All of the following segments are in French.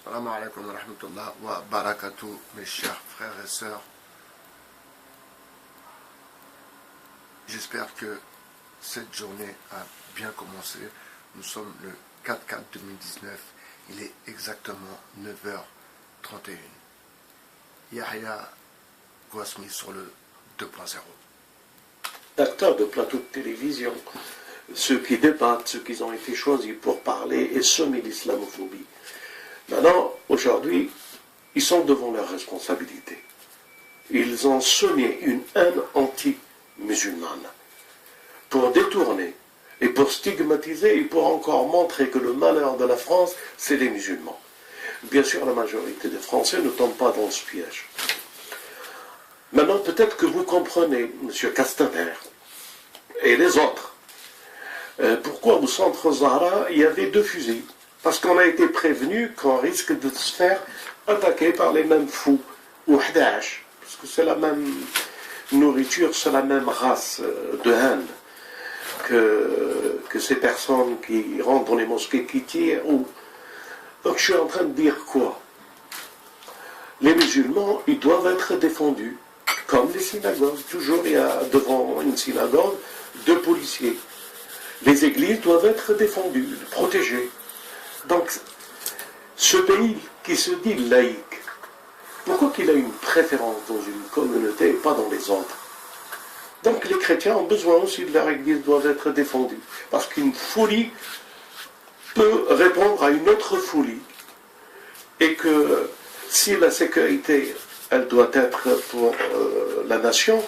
Salam alaikum wa rahmatullah wa barakatuh, mes chers frères et sœurs. J'espère que cette journée a bien commencé. Nous sommes le 4/4/2019. Il est exactement 9h31. Yahya Gouasmi sur le 2.0. Acteurs de plateaux de télévision, ceux qui débattent, ceux qui ont été choisis pour parler et semer l'islamophobie. Maintenant, aujourd'hui, ils sont devant leurs responsabilités. Ils ont semé une haine anti-musulmane pour détourner et pour stigmatiser et pour encore montrer que le malheur de la France, c'est les musulmans. Bien sûr, la majorité des Français ne tombent pas dans ce piège. Maintenant, peut-être que vous comprenez, M. Castaner et les autres, pourquoi au centre Zahra, il y avait 2 fusils. Parce qu'on a été prévenu qu'on risque de se faire attaquer par les mêmes fous, ou Hdash, parce que c'est la même nourriture, c'est la même race de haine que ces personnes qui rentrent dans les mosquées qui tirent. Donc je suis en train de dire quoi? Les musulmans, ils doivent être défendus, comme les synagogues. Toujours il y a devant une synagogue 2 policiers. Les églises doivent être défendues, protégées. Donc, ce pays qui se dit laïque, pourquoi qu'il a une préférence dans une communauté et pas dans les autres? Donc les chrétiens ont besoin aussi de leur église, doivent être défendus. Parce qu'une folie peut répondre à une autre folie. Et que si la sécurité, elle doit être pour la nation,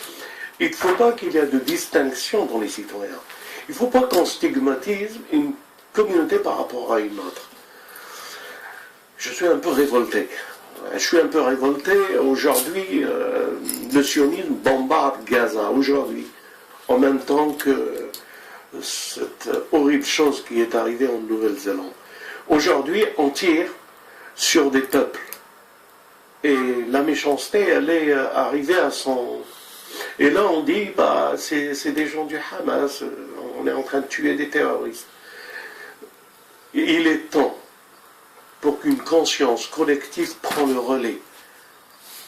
il ne faut pas qu'il y ait de distinction dans les citoyens. Il ne faut pas qu'on stigmatise une communauté par rapport à une autre. Je suis un peu révolté. Aujourd'hui, le sionisme bombarde Gaza, aujourd'hui, en même temps que cette horrible chose qui est arrivée en Nouvelle-Zélande. Aujourd'hui, on tire sur des peuples. Et la méchanceté, elle est arrivée à son... Et là, on dit, c'est des gens du Hamas, on est en train de tuer des terroristes. Il est temps pour qu'une conscience collective prenne le relais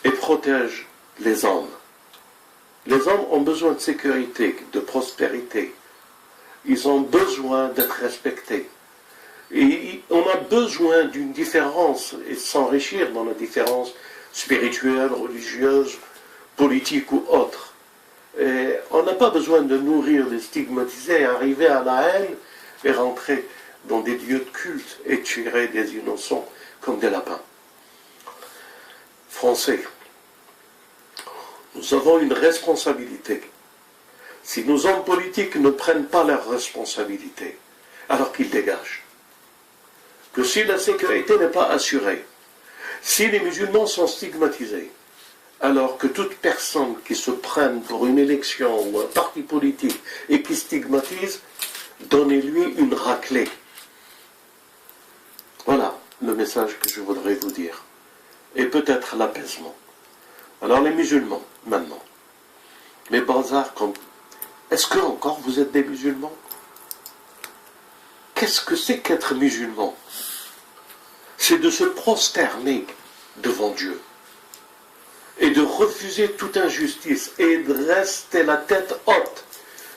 et protège les hommes. Les hommes ont besoin de sécurité, de prospérité. Ils ont besoin d'être respectés. Et on a besoin d'une différence et de s'enrichir dans la différence spirituelle, religieuse, politique ou autre. Et on n'a pas besoin de nourrir, de stigmatiser, arriver à la haine et rentrer dans des lieux de culte et tuer des innocents comme des lapins. Français, nous avons une responsabilité. Si nos hommes politiques ne prennent pas leurs responsabilités, alors qu'ils dégagent. Que si la sécurité n'est pas assurée, si les musulmans sont stigmatisés, alors que toute personne qui se prenne pour une élection ou un parti politique et qui stigmatise, donnez-lui une raclée. Voilà le message que je voudrais vous dire. Et peut-être l'apaisement. Alors les musulmans, maintenant. Les bazars comme... Est-ce que encore vous êtes des musulmans? Qu'est-ce que c'est qu'être musulman? C'est de se prosterner devant Dieu. Et de refuser toute injustice. Et de rester la tête haute.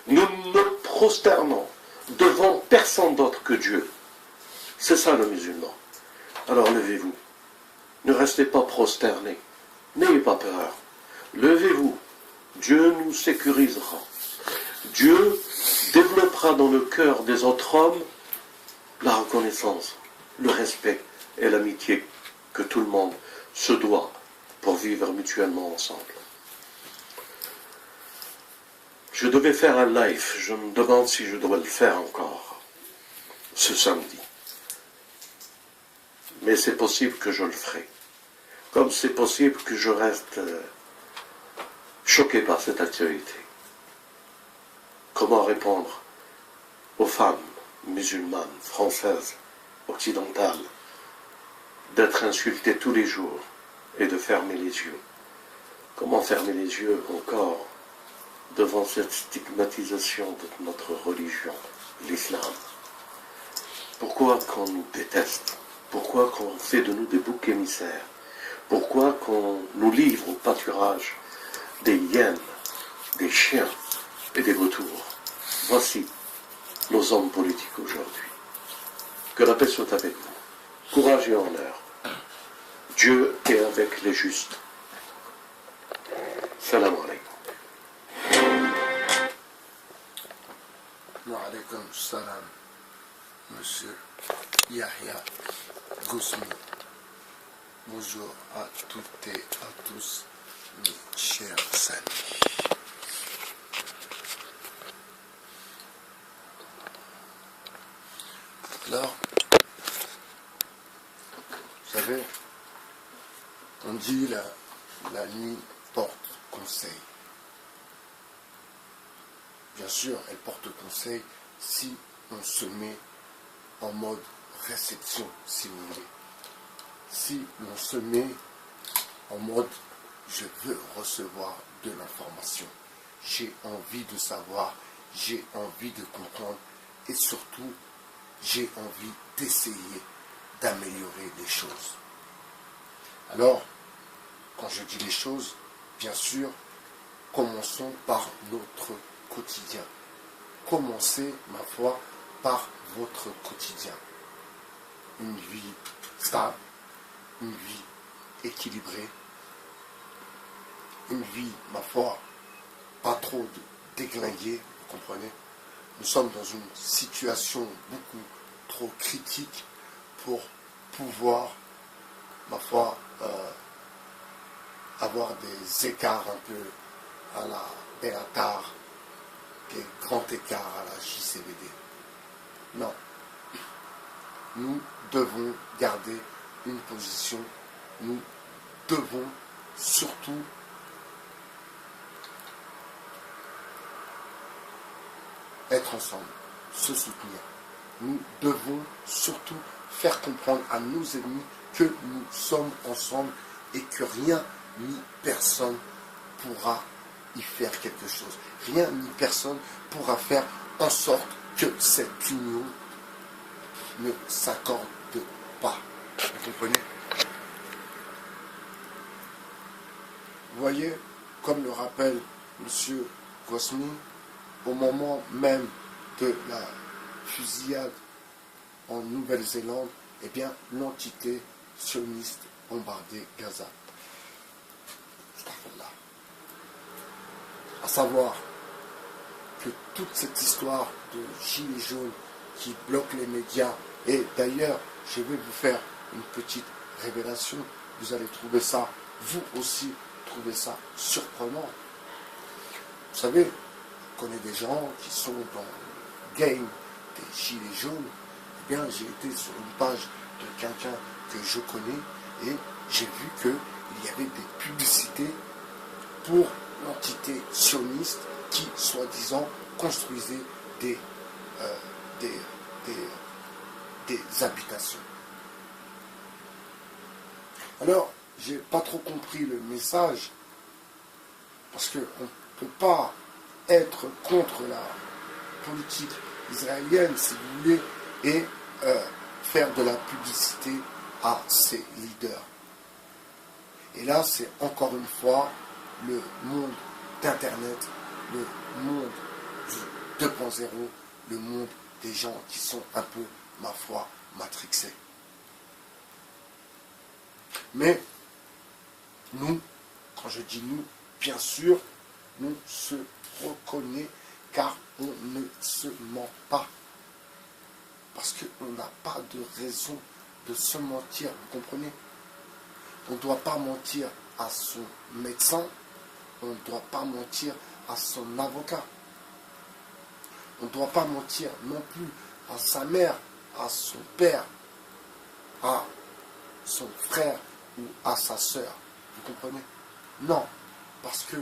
Nous ne prosternons devant personne d'autre que Dieu. C'est ça le musulman. Alors levez-vous. Ne restez pas prosternés. N'ayez pas peur. Levez-vous. Dieu nous sécurisera. Dieu développera dans le cœur des autres hommes la reconnaissance, le respect et l'amitié que tout le monde se doit pour vivre mutuellement ensemble. Je devais faire un live. Je me demande si je dois le faire encore ce samedi. Mais c'est possible que je le ferai. Comme c'est possible que je reste choqué par cette actualité. Comment répondre aux femmes musulmanes, françaises, occidentales, d'être insultées tous les jours et de fermer les yeux? Comment fermer les yeux encore devant cette stigmatisation de notre religion, l'islam? Pourquoi qu'on nous déteste? Pourquoi qu'on fait de nous des boucs émissaires? Pourquoi qu'on nous livre au pâturage des hyènes, des chiens et des vautours? Voici nos hommes politiques aujourd'hui. Que la paix soit avec vous. Courage et honneur. Dieu est avec les justes. Salam alaikum. Wa alaykum salam, monsieur Yahya Gosmi. Bonjour à toutes et à tous, mes chers amis. Alors, vous savez, on dit la nuit porte conseil. Bien sûr, elle porte conseil si on se met en mode réception, si vous voulez. Si on se met en mode je veux recevoir de l'information, j'ai envie de savoir, j'ai envie de comprendre et surtout j'ai envie d'essayer d'améliorer les choses. Alors, quand je dis les choses, bien sûr, commençons par notre quotidien. Commencez, ma foi, par votre quotidien. Une vie stable, une vie équilibrée, une vie, ma foi, pas trop déglinguée, vous comprenez? Nous sommes dans une situation beaucoup trop critique pour pouvoir, ma foi, avoir des écarts un peu à la Bellatar, des grands écarts à la JCVD. Non. Nous devons garder une position. Nous devons surtout être ensemble, se soutenir. Nous devons surtout faire comprendre à nos ennemis que nous sommes ensemble et que rien ni personne pourra y faire quelque chose. Rien ni personne pourra faire en sorte que cette union ne s'accorde pas. Vous comprenez? Vous voyez, comme le rappelle M. Gosmi, au moment même de la fusillade en Nouvelle-Zélande, eh bien, l'entité sioniste bombardait Gaza. À savoir que toute cette histoire de gilets jaunes qui bloquent les médias, et d'ailleurs, je vais vous faire une petite révélation, vous allez trouver ça, vous aussi, trouver ça surprenant. Vous savez, je connais des gens qui sont dans le game des gilets jaunes. Eh bien, j'ai été sur une page de quelqu'un que je connais et j'ai vu qu'il y avait des publicités pour l'entité sioniste qui, soi-disant, construisait des habitations. Alors, j'ai pas trop compris le message, parce qu'on ne peut pas être contre la politique israélienne, si vous voulez, et faire de la publicité à ses leaders. Et là, c'est encore une fois le monde d'Internet, le monde du 2.0, le monde des gens qui sont un peu, ma foi, matrixés. Mais nous, quand je dis nous, bien sûr, nous se reconnaissons car on ne se ment pas. Parce qu'on n'a pas de raison de se mentir, vous comprenez? On ne doit pas mentir à son médecin, on ne doit pas mentir à son avocat. On ne doit pas mentir non plus à sa mère, à son père, à son frère ou à sa sœur. Vous comprenez? Non, parce que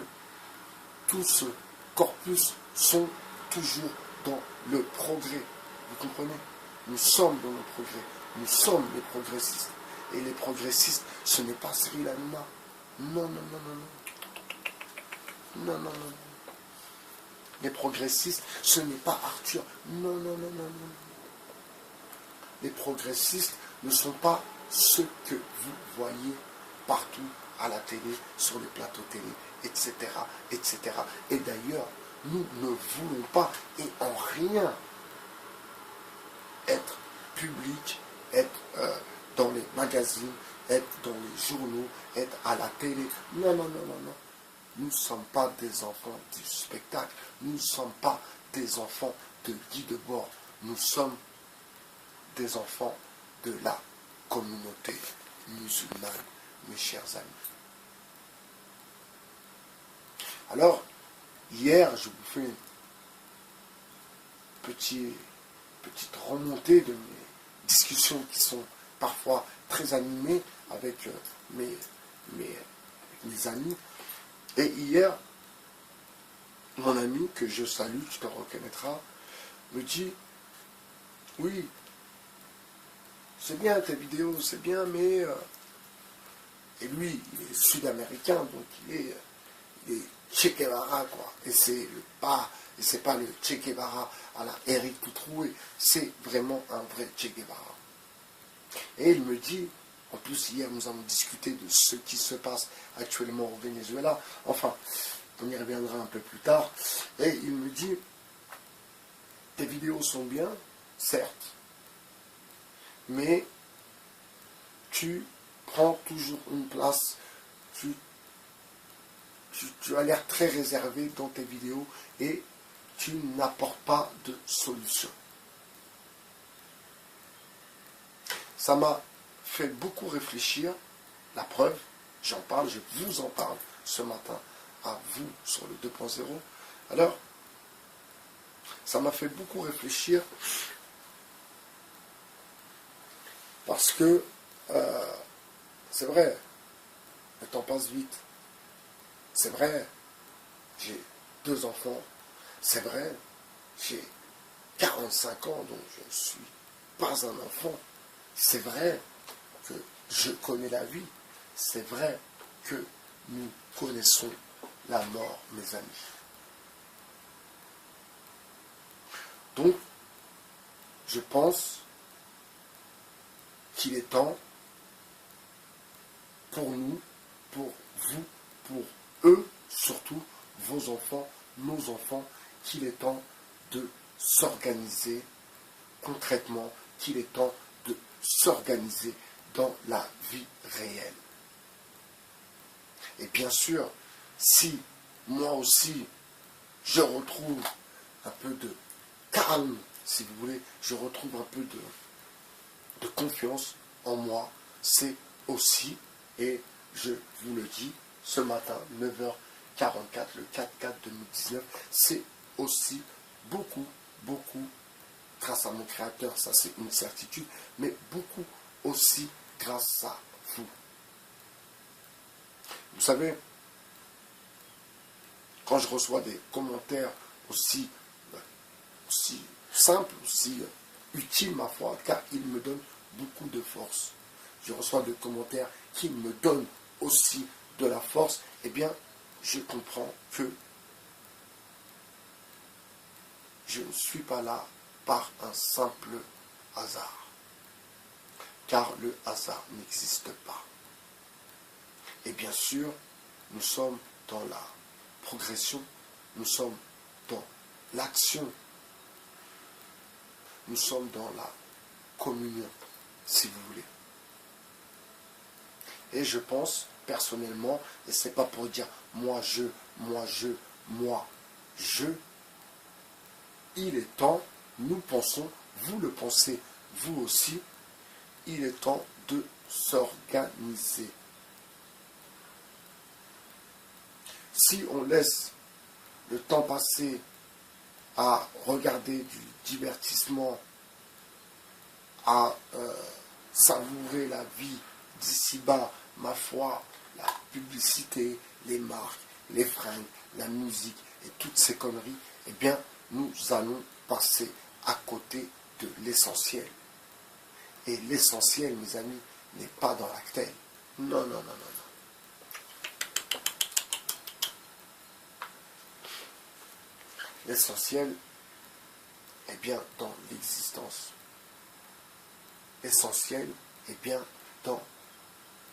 tout ce corpus sont toujours dans le progrès. Vous comprenez? Nous sommes dans le progrès. Nous sommes les progressistes. Et les progressistes, ce n'est pas Cyril Hanouna. Non, non, non, non, non. Non, non, non. Les progressistes, ce n'est pas Arthur. Non, non, non, non, non. Les progressistes ne sont pas ceux que vous voyez partout à la télé, sur les plateaux télé, etc., etc. Et d'ailleurs, nous ne voulons pas, et en rien, être public, être dans les magazines, être dans les journaux, être à la télé. Non, non, non, non, non. Nous ne sommes pas des enfants du spectacle. Nous ne sommes pas des enfants de Guy Debord. Nous sommes des enfants de la communauté musulmane, mes chers amis. Alors, hier, je vous fais une petite remontée de mes discussions qui sont parfois très animées avec mes amis. Et hier, mon ami, que je salue, tu te reconnaîtras, me dit, oui, c'est bien tes vidéos, c'est bien, mais... Et lui, il est sud-américain, donc il est Che Guevara, quoi. Et c'est pas le Che Guevara à la Éric Coutroué, c'est vraiment un vrai Che Guevara. Et il me dit, en plus hier nous avons discuté de ce qui se passe actuellement au Venezuela, enfin, on y reviendra un peu plus tard, et il me dit, tes vidéos sont bien, certes, mais tu prends toujours une place, tu as l'air très réservé dans tes vidéos et tu n'apportes pas de solution. Ça m'a fait beaucoup réfléchir, la preuve, j'en parle, je vous en parle ce matin à vous sur le 2.0. Alors, ça m'a fait beaucoup réfléchir parce que c'est vrai, le temps passe vite. C'est vrai, j'ai 2 enfants. C'est vrai, j'ai 45 ans, donc je ne suis pas un enfant. C'est vrai que je connais la vie. C'est vrai que nous connaissons la mort, mes amis. Donc, je pense qu'il est temps pour nous, pour vous, pour eux, surtout vos enfants, nos enfants, qu'il est temps de s'organiser concrètement, qu'il est temps de s'organiser dans la vie réelle. Et bien sûr, si moi aussi, je retrouve un peu de calme, si vous voulez, je retrouve un peu de confiance en moi, c'est aussi, et je vous le dis, ce matin, 9h44, le 4/4/2019, c'est aussi beaucoup, grâce à mon créateur, ça c'est une certitude, mais beaucoup aussi grâce à vous. Vous savez, quand je reçois des commentaires aussi simples, aussi utiles, ma foi, car ils me donnent beaucoup de force. Je reçois des commentaires qui me donnent aussi de la force, eh bien, je comprends que je ne suis pas là par un simple hasard. Car le hasard n'existe pas. Et bien sûr, nous sommes dans la progression, nous sommes dans l'action, nous sommes dans la communion, si vous voulez. Et je pense, personnellement, et ce n'est pas pour dire moi je, il est temps, nous pensons, vous le pensez, vous aussi, il est temps de s'organiser. Si on laisse le temps passer à regarder du divertissement, à savourer la vie d'ici-bas, ma foi, la publicité, les marques, les fringues, la musique et toutes ces conneries, eh bien, nous allons passer à côté de l'essentiel. Et l'essentiel, mes amis, n'est pas dans l'actel. Non, non, non, non, non. L'essentiel est bien dans l'existence. L'essentiel eh bien, dans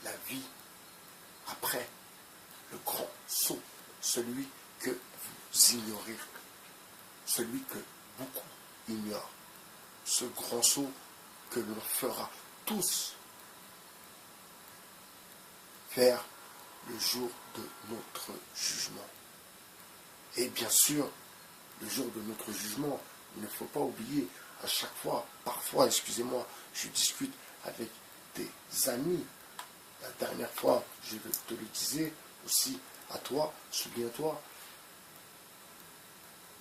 la vie après le grand saut, celui que vous ignorez, celui que beaucoup ignorent, ce grand saut que l'on fera tous vers le jour de notre jugement. Et bien sûr, le jour de notre jugement, il ne faut pas oublier à chaque fois, parfois, excusez-moi, je discute avec des amis. La dernière fois, je te le disais aussi à toi, souviens-toi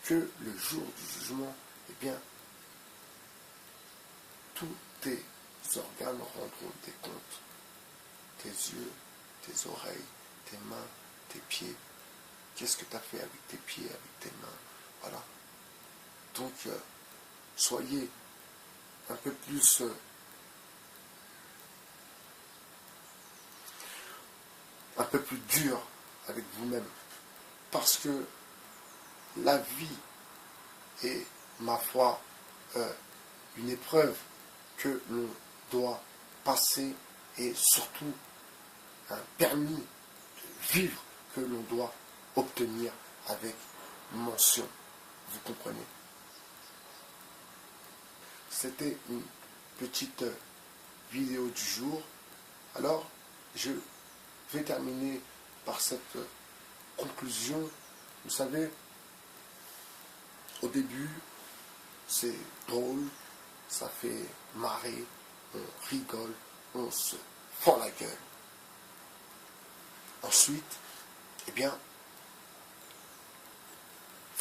que le jour du jugement, eh bien, tous tes organes rendront des comptes. Tes yeux, tes oreilles, tes mains, tes pieds. Qu'est-ce que tu as fait avec tes pieds, avec tes mains? Voilà. Donc, soyez un peu plus dur avec vous-même. Parce que la vie est, ma foi, une épreuve que l'on doit passer et surtout un permis de vivre que l'on doit obtenir avec mention. Vous comprenez? C'était une petite vidéo du jour. Alors, je vais terminer par cette conclusion. Vous savez, au début, c'est drôle, ça fait marrer, on rigole, on se fend la gueule. Ensuite, eh bien,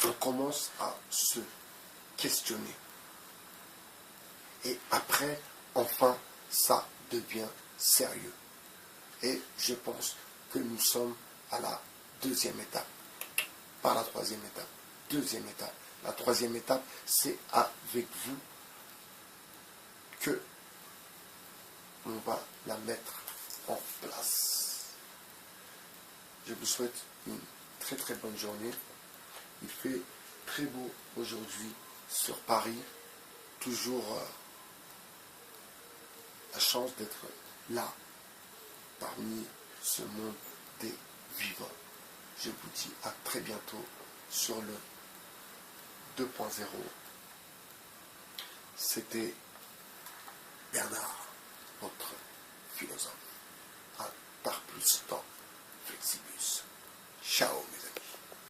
on commence à se questionner. Et après, enfin, ça devient sérieux. Et je pense que nous sommes à la deuxième étape. Pas la troisième étape. Deuxième étape. La troisième étape, c'est avec vous que on va la mettre en place. Je vous souhaite une très très bonne journée. Il fait très beau aujourd'hui sur Paris. Toujours la chance d'être là, parmi ce monde des vivants. Je vous dis à très bientôt sur le 2.0. C'était Bernard, votre philosophe. À par plus temps, Flexibus. Ciao mes amis.